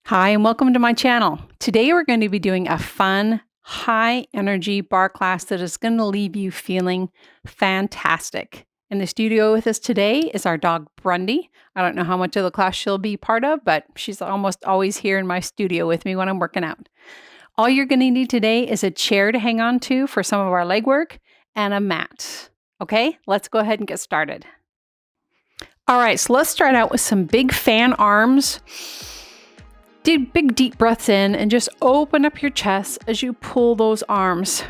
Hi, and welcome to my channel. Today we're going to be doing a fun, high energy barre class that is going to leave you feeling fantastic. In the studio with us today is our dog Grundy. I don't know how much of the class she'll be part of, but she's almost always here in my studio with me when I'm working out. All you're going to need today is a chair to hang on to for some of our leg work and a mat. Okay, let's go ahead and get started. All right, so let's start out with some big fan arms. Take big deep breaths in and just open up your chest as you pull those arms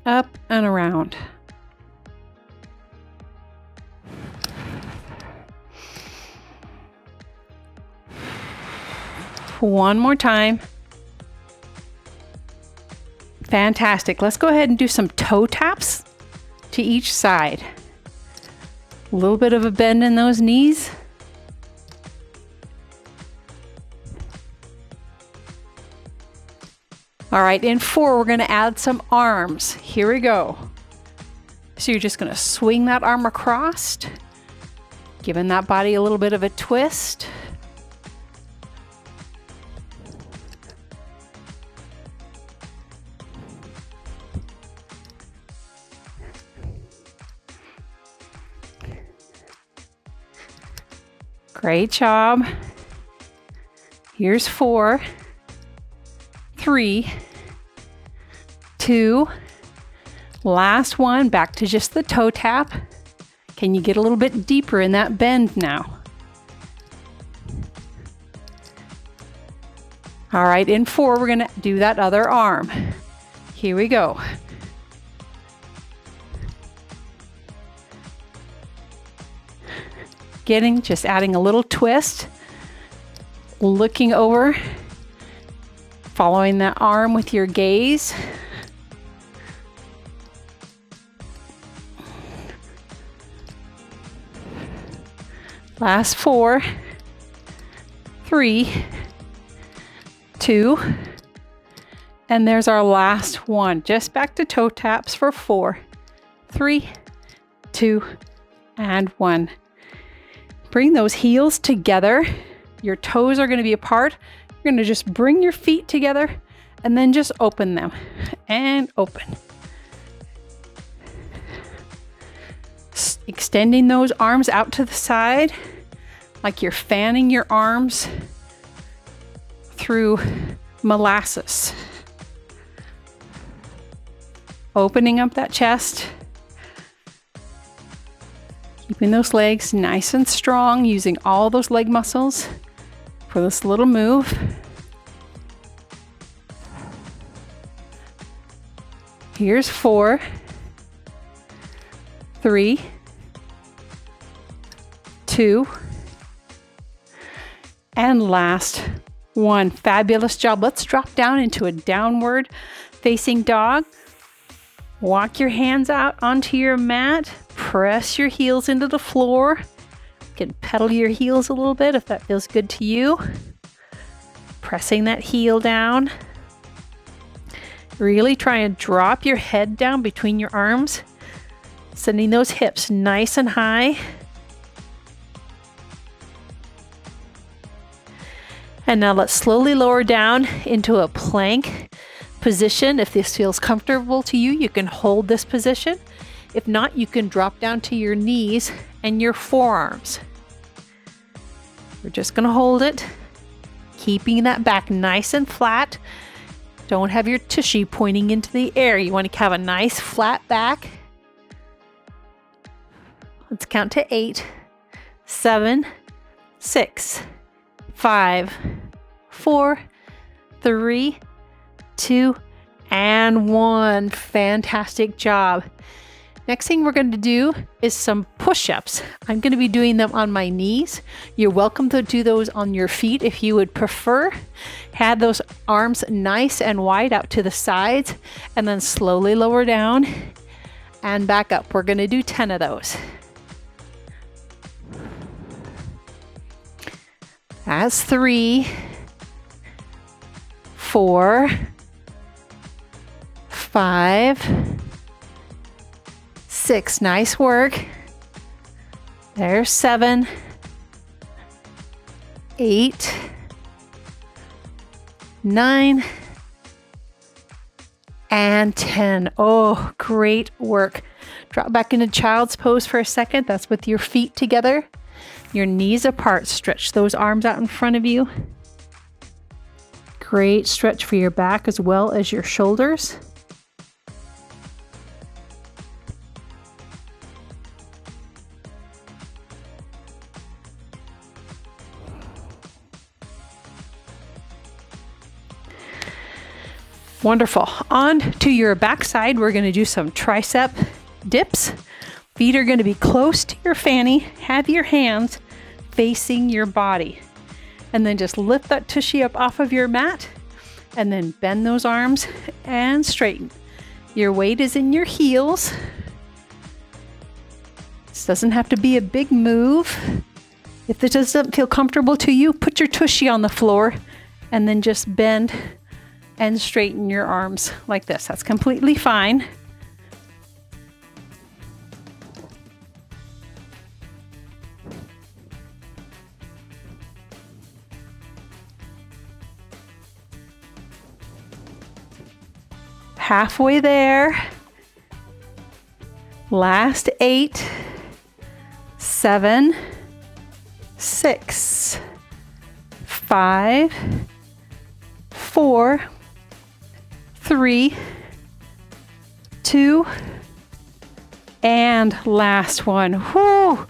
up and around. One more time. Fantastic. Let's go ahead and do some toe taps to each side. A little bit of a bend in those knees. All right, in 4, we're going to add some arms. Here we go. So you're just going to swing that arm across, giving that body a little bit of a twist. Great job. Here's 4. 3, 2, last one, back to just the toe tap. Can you get a little bit deeper in that bend now? All right, in 4, we're gonna do that other arm. Here we go. Just adding a little twist, looking over, following that arm with your gaze. Last 4, 3, 2, and there's our last one. Just back to toe taps for 4, 3, 2, and 1. Bring those heels together. Your toes are going to be apart. You're going to just bring your feet together and then just open them and open. Extending those arms out to the side like you're fanning your arms through molasses. Opening up that chest. Keeping those legs nice and strong, using all those leg muscles for this little move. Here's 4, 3, 2, and last 1. Fabulous job. Let's drop down into a downward facing dog. Walk your hands out onto your mat. Press your heels into the floor. You can pedal your heels a little bit if that feels good to you. Pressing that heel down. Really try and drop your head down between your arms. Sending those hips nice and high. And now let's slowly lower down into a plank position. If this feels comfortable to you, you can hold this position. If not, you can drop down to your knees and your forearms. We're just going to hold it, keeping that back nice and flat. Don't have your tushy pointing into the air. You want to have a nice flat back. Let's count to 8, 7, 6, 5, 4, 3, 2, and 1. Fantastic job. Next thing we're going to do is some push-ups. I'm going to be doing them on my knees. You're welcome to do those on your feet if you would prefer. Have those arms nice and wide out to the sides and then slowly lower down and back up. We're going to do 10 of those. That's 3, 4, 5, 6. Nice work. There's 7, 8, 9, and 10. Oh, great work. Drop back into child's pose for a second. That's with your feet together, your knees apart. Stretch those arms out in front of you. Great stretch for your back as well as your shoulders. Wonderful. On to your backside, we're going to do some tricep dips. Feet are going to be close to your fanny. Have your hands facing your body. And then just lift that tushy up off of your mat and then bend those arms and straighten. Your weight is in your heels. This doesn't have to be a big move. If this doesn't feel comfortable to you, put your tushy on the floor and then just bend and straighten your arms like this. That's completely fine. Halfway there. Last 8, 7, 6, 5, 4, 3, 2, and last one. Whoo!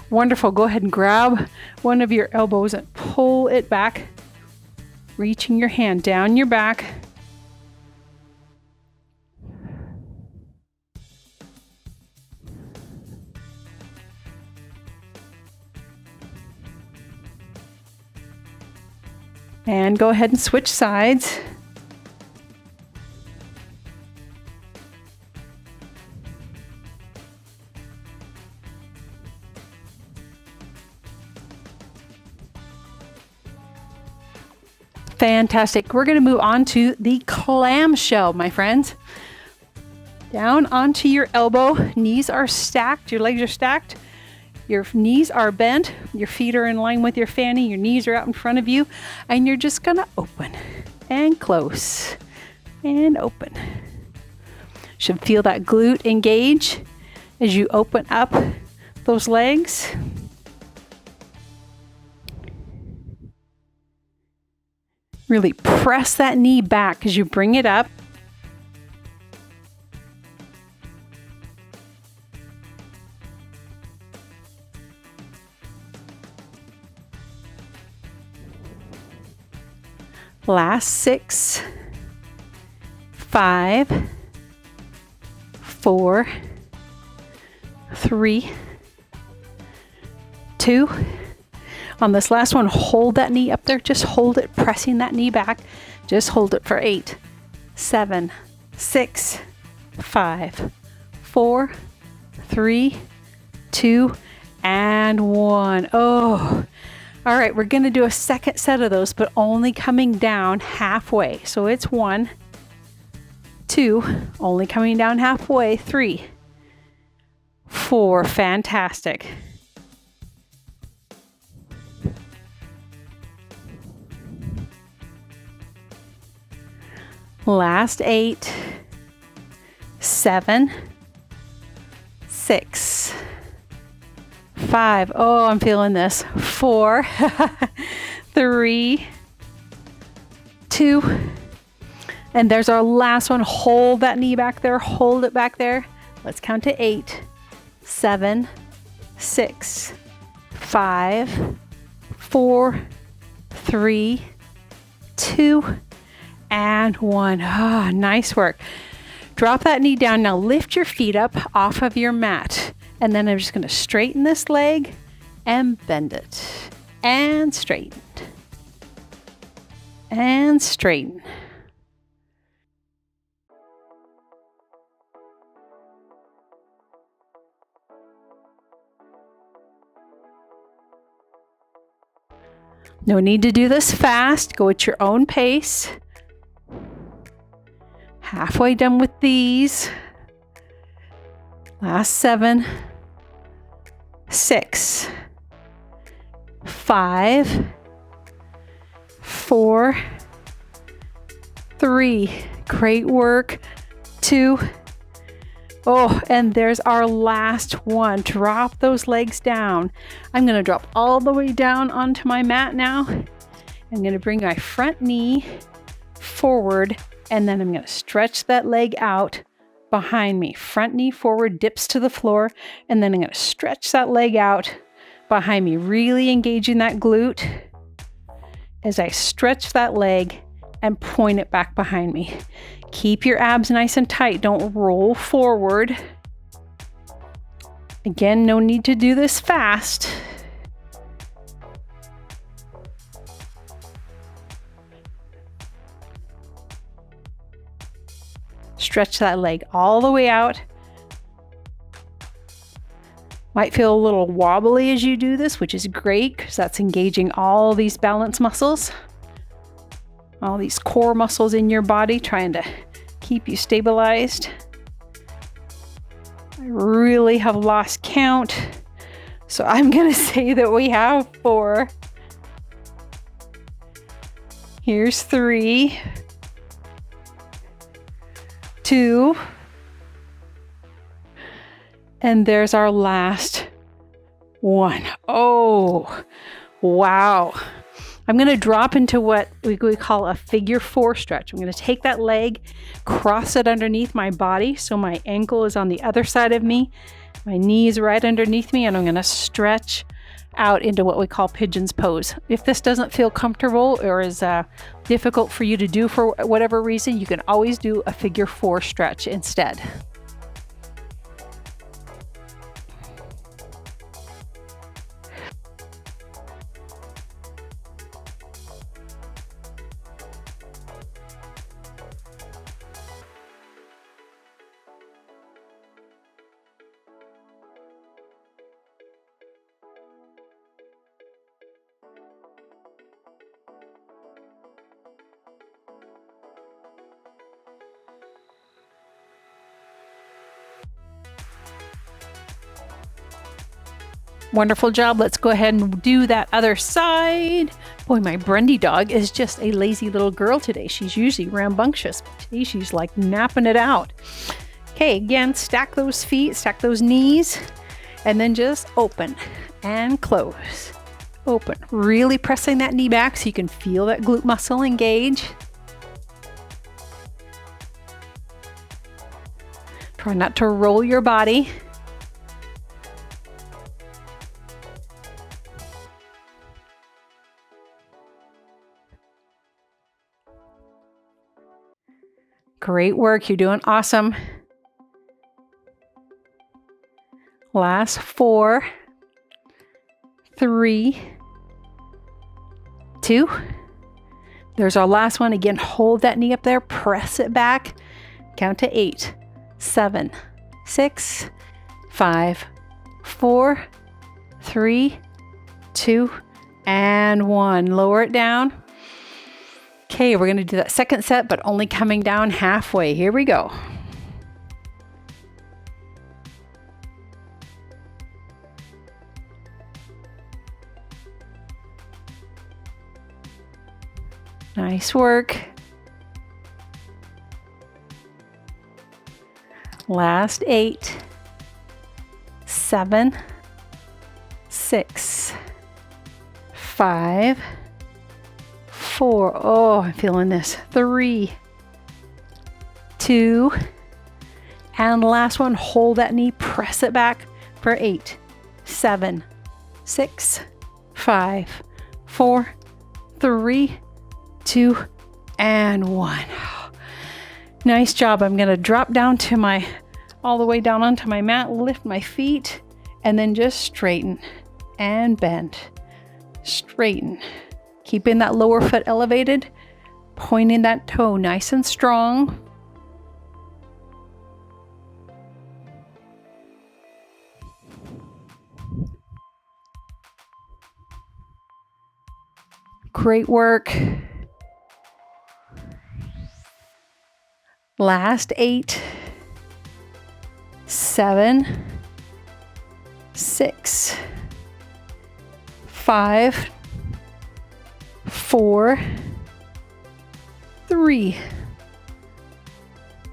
Wonderful. Go ahead and grab one of your elbows and pull it back, reaching your hand down your back. And go ahead and switch sides. Fantastic. We're going to move on to the clamshell, my friends. Down onto your elbow. Knees are stacked. Your legs are stacked. Your knees are bent. Your feet are in line with your fanny. Your knees are out in front of you. And you're just going to open and close and open. Should feel that glute engage as you open up those legs. Really press that knee back as you bring it up. Last 6, 5, 4, 3, 2. On this last one, hold that knee up there. Just hold it, pressing that knee back. Just hold it for 8, 7, 6, 5, 4, 3, 2, and 1. Oh, all right. We're going to do a second set of those, but only coming down halfway. So it's 1, 2, only coming down halfway. 3, 4. Fantastic. Last 8, 7, 6, 5. Oh, I'm feeling this. 4, 3, 2, and there's our last one. Hold that knee back there. Hold it back there. Let's count to 8, 7, 6, 5, 4, 3, 2, and 1. Ah, nice work. Drop that knee down. Now lift your feet up off of your mat. And then I'm just going to straighten this leg and bend it. And straighten. And straighten. No need to do this fast. Go at your own pace. Halfway done with these. Last 7, 6, 5, 4, 3. Great work. 2. Oh, and there's our last one. Drop those legs down. I'm going to drop all the way down onto my mat now. I'm going to bring my front knee forward, and then I'm going to stretch that leg out behind me. Front knee forward, dips to the floor, and then I'm going to stretch that leg out behind me, really engaging that glute as I stretch that leg and point it back behind me. Keep your abs nice and tight. Don't roll forward. Again, no need to do this fast. Stretch that leg all the way out. Might feel a little wobbly as you do this, which is great because that's engaging all these balance muscles. All these core muscles in your body trying to keep you stabilized. I really have lost count, so I'm going to say that we have 4. Here's 3, 2, and there's our last one. Oh, wow. I'm going to drop into what we call a figure 4 stretch. I'm going to take that leg, cross it underneath my body so my ankle is on the other side of me. My knee is right underneath me, and I'm going to stretch out into what we call pigeon's pose. If this doesn't feel comfortable or is difficult for you to do for whatever reason, you can always do a figure 4 stretch instead. Wonderful job. Let's go ahead and do that other side. Boy, my Grundy dog is just a lazy little girl today. She's usually rambunctious, but today she's like napping it out. Okay, again, stack those feet, stack those knees, and then just open and close. Open. Really pressing that knee back so you can feel that glute muscle engage. Try not to roll your body. Great work. You're doing awesome. Last 4, 3, 2. There's our last one. Again, hold that knee up there. Press it back. Count to 8, 7, 6, 5, 4, 3, 2, and 1. Lower it down. Okay, we're going to do that second set, but only coming down halfway. Here we go. Nice work. Last 8, 7, 6, 5, 4. Oh, I'm feeling this. 3, 2, and last one. Hold that knee, press it back for 8, 7, 6, 5, 4, 3, 2, and 1. Nice job. I'm going to drop down to all the way down onto my mat, lift my feet, and then just straighten and bend. Straighten. Keeping that lower foot elevated, pointing that toe nice and strong. Great work. Last 8, 7, 6, 5, 4, 3,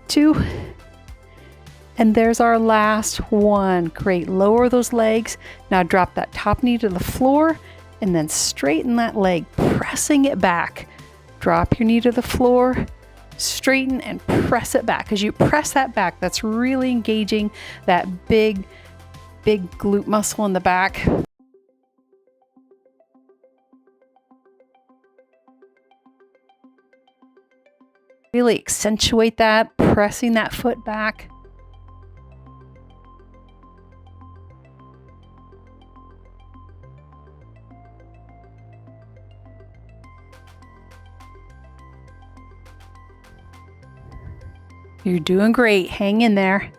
2. And there's our last one. Great. Lower those legs. Now drop that top knee to the floor and then straighten that leg, pressing it back. Drop your knee to the floor, straighten and press it back. As you press that back, that's really engaging that big glute muscle in the back. Really accentuate that, pressing that foot back. You're doing great. Hang in there.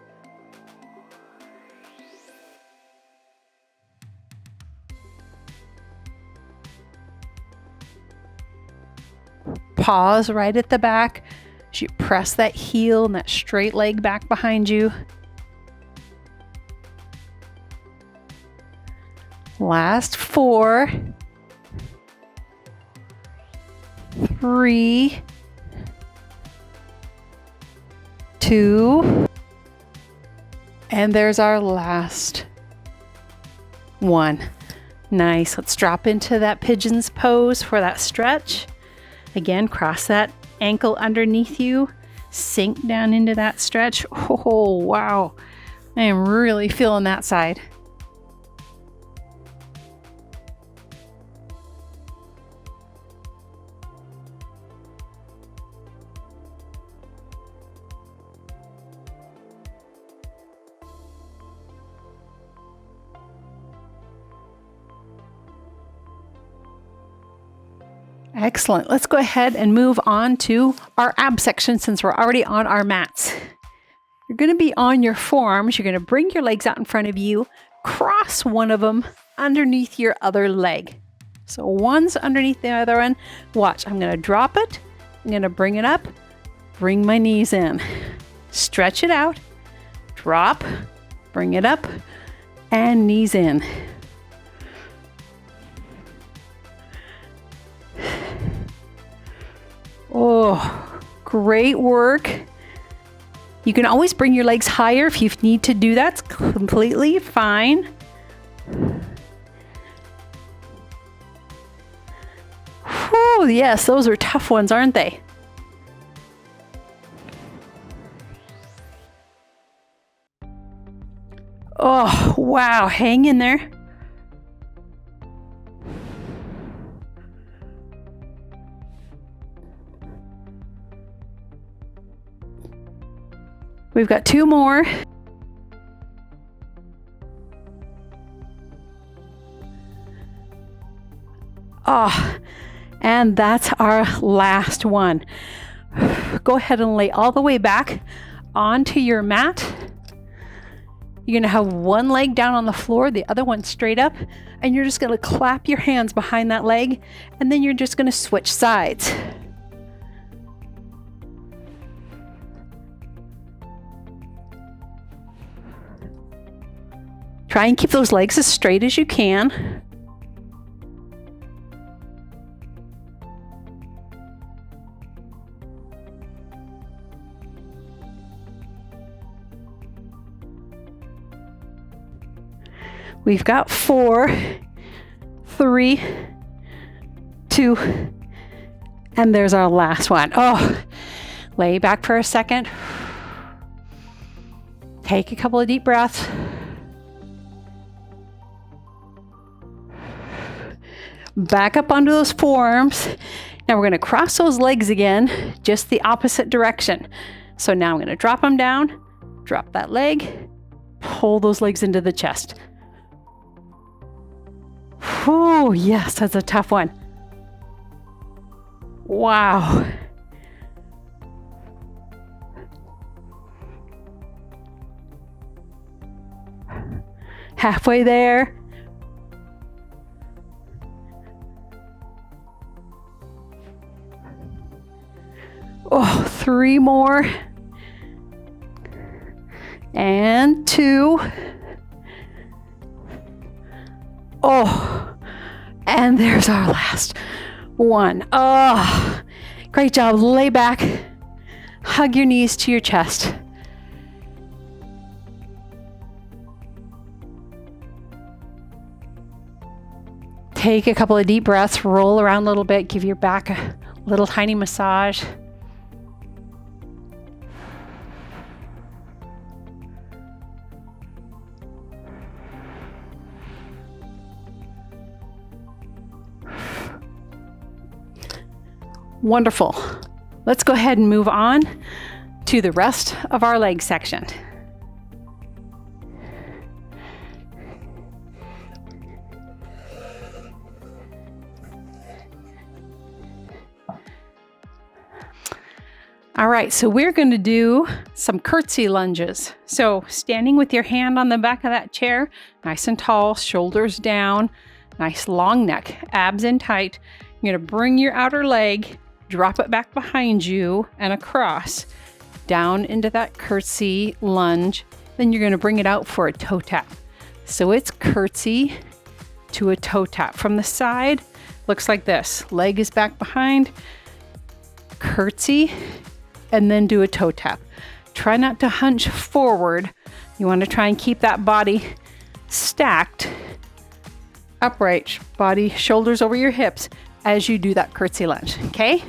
Pause right at the back as you press that heel and that straight leg back behind you. Last 4, 3, 2, and there's our last one. Nice. Let's drop into that pigeon's pose for that stretch. Again, cross that ankle underneath you, sink down into that stretch. Oh, wow. I am really feeling that side. Excellent. Let's go ahead and move on to our ab section since we're already on our mats. You're going to be on your forearms. You're going to bring your legs out in front of you, cross one of them underneath your other leg. So one's underneath the other one. Watch, I'm going to drop it. I'm going to bring it up, bring my knees in, stretch it out, drop, bring it up, and knees in. Oh, great work. You can always bring your legs higher if you need to do that. It's completely fine. Whew, yes, those are tough ones, aren't they? Oh, wow. Hang in there. We've got 2 more. Oh, and that's our last one. Go ahead and lay all the way back onto your mat. You're going to have one leg down on the floor, the other one straight up, and you're just going to clap your hands behind that leg, and then you're just going to switch sides. Try and keep those legs as straight as you can. We've got 4, 3, 2, and there's our last one. Oh, lay back for a second. Take a couple of deep breaths. Back up onto those forearms. Now we're going to cross those legs again, just the opposite direction. So now I'm going to drop them down, drop that leg, pull those legs into the chest. Oh, yes, that's a tough one. Wow. Halfway there. Oh, 3 more. And 2. Oh, and there's our last one. Oh, great job. Lay back. Hug your knees to your chest. Take a couple of deep breaths, roll around a little bit, give your back a little tiny massage. Wonderful. Let's go ahead and move on to the rest of our leg section. All right, so we're going to do some curtsy lunges. So standing with your hand on the back of that chair, nice and tall, shoulders down, nice long neck, abs in tight. You're going to bring your outer leg, drop it back behind you and across, down into that curtsy lunge. Then you're going to bring it out for a toe tap. So it's curtsy to a toe tap. From the side, looks like this. Leg is back behind, curtsy, and then do a toe tap. Try not to hunch forward. You want to try and keep that body stacked, upright, body, shoulders over your hips as you do that curtsy lunge, okay?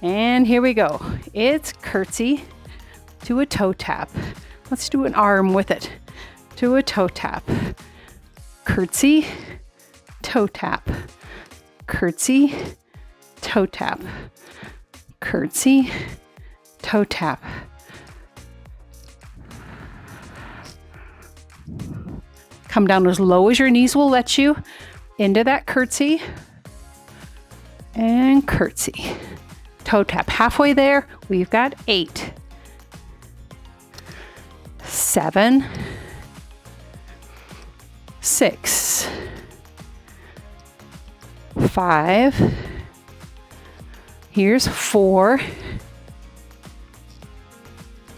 And here we go. It's curtsy to a toe tap. Let's do an arm with it. To a toe tap. Curtsy, toe tap. Curtsy, toe tap. Curtsy, toe tap. Come down as low as your knees will let you into that curtsy and curtsy. Toe tap. Halfway there, we've got 8, 7, 6, 5. Here's 4,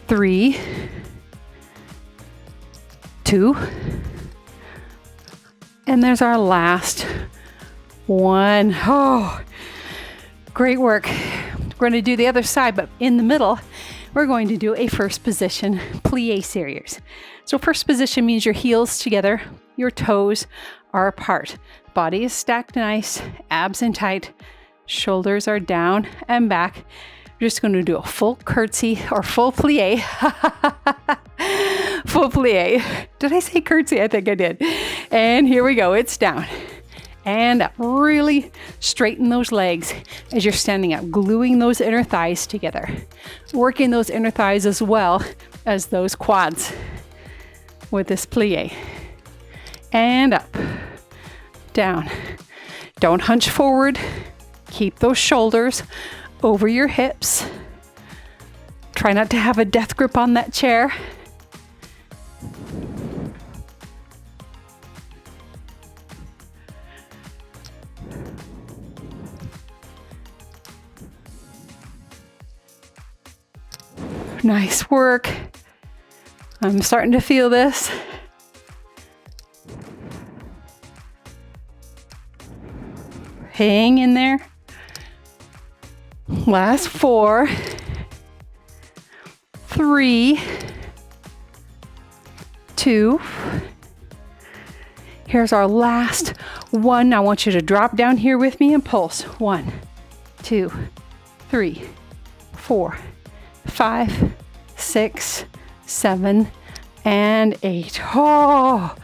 3, 2, and there's our last one. Oh, great work. We're going to do the other side, but in the middle, we're going to do a first position plie series. So first position means your heels together, your toes are apart. Body is stacked nice, abs in tight, shoulders are down and back. We're just going to do a full curtsy or full plie. Full plie. Did I say curtsy? I think I did. And here we go. It's down and up. Really straighten those legs as you're standing up, gluing those inner thighs together, working those inner thighs as well as those quads with this plie. And up, down. Don't hunch forward. Keep those shoulders over your hips. Try not to have a death grip on that chair. Nice work. I'm starting to feel this. Hang in there. Last 4, 3, 2. Here's our last one. I want you to drop down here with me and pulse. 1, 2, 3, 4, 5, 6, 7, and 8. Oh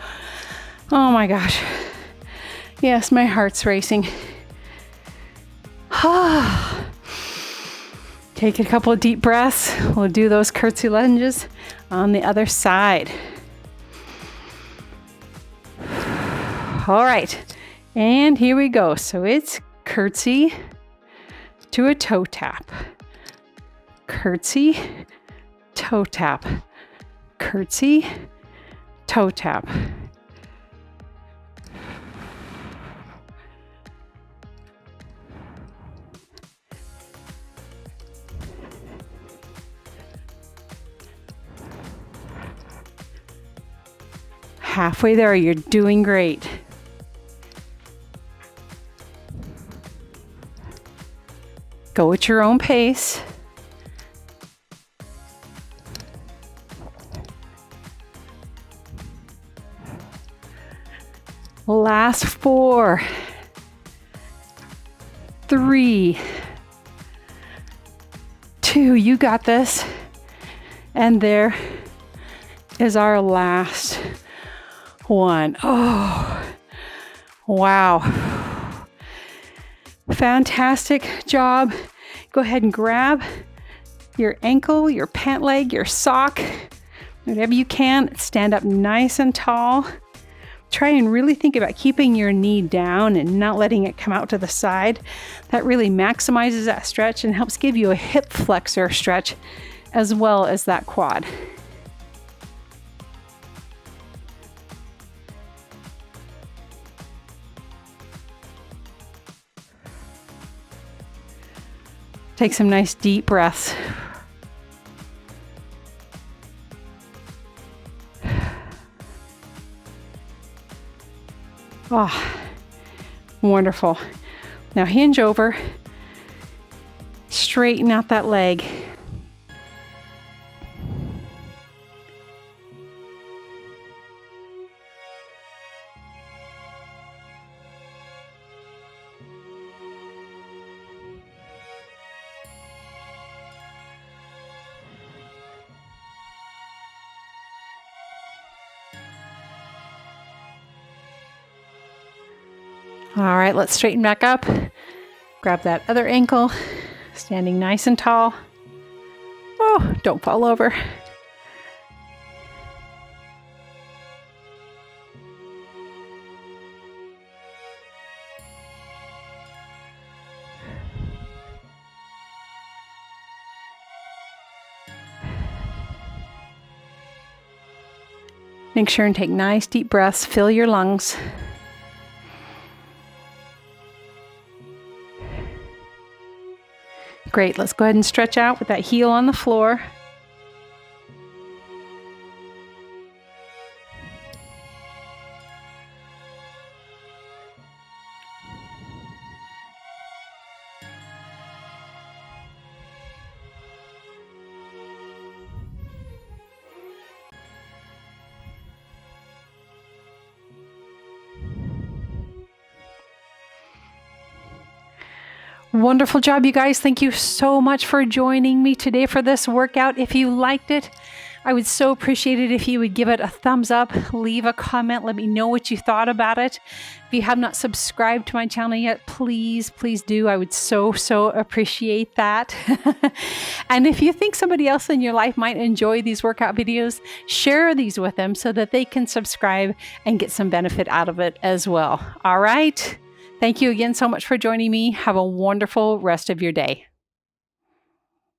my gosh. Yes, my heart's racing. Take a couple of deep breaths. We'll do those curtsy lunges on the other side. All right, and here we go. So it's curtsy to a toe tap. Curtsy, toe tap. Curtsy, toe tap. Halfway there, you're doing great. Go at your own pace. Last 4, 3, 2, you got this. And there is our last one. Oh, wow. Fantastic job. Go ahead and grab your ankle, your pant leg, your sock, whatever you can. Stand up nice and tall. Try and really think about keeping your knee down and not letting it come out to the side. That really maximizes that stretch and helps give you a hip flexor stretch as well as that quad. Take some nice deep breaths. Oh, wonderful. Now hinge over, straighten out that leg. All right, let's straighten back up. Grab that other ankle, standing nice and tall. Oh, don't fall over. Make sure and take nice deep breaths, fill your lungs. Great, let's go ahead and stretch out with that heel on the floor. Wonderful job, you guys. Thank you so much for joining me today for this workout. If you liked it, I would so appreciate it if you would give it a thumbs up, leave a comment, let me know what you thought about it. If you have not subscribed to my channel yet, please do. I would so appreciate that. And if you think somebody else in your life might enjoy these workout videos, share these with them so that they can subscribe and get some benefit out of it as well. All right. Thank you again so much for joining me. Have a wonderful rest of your day.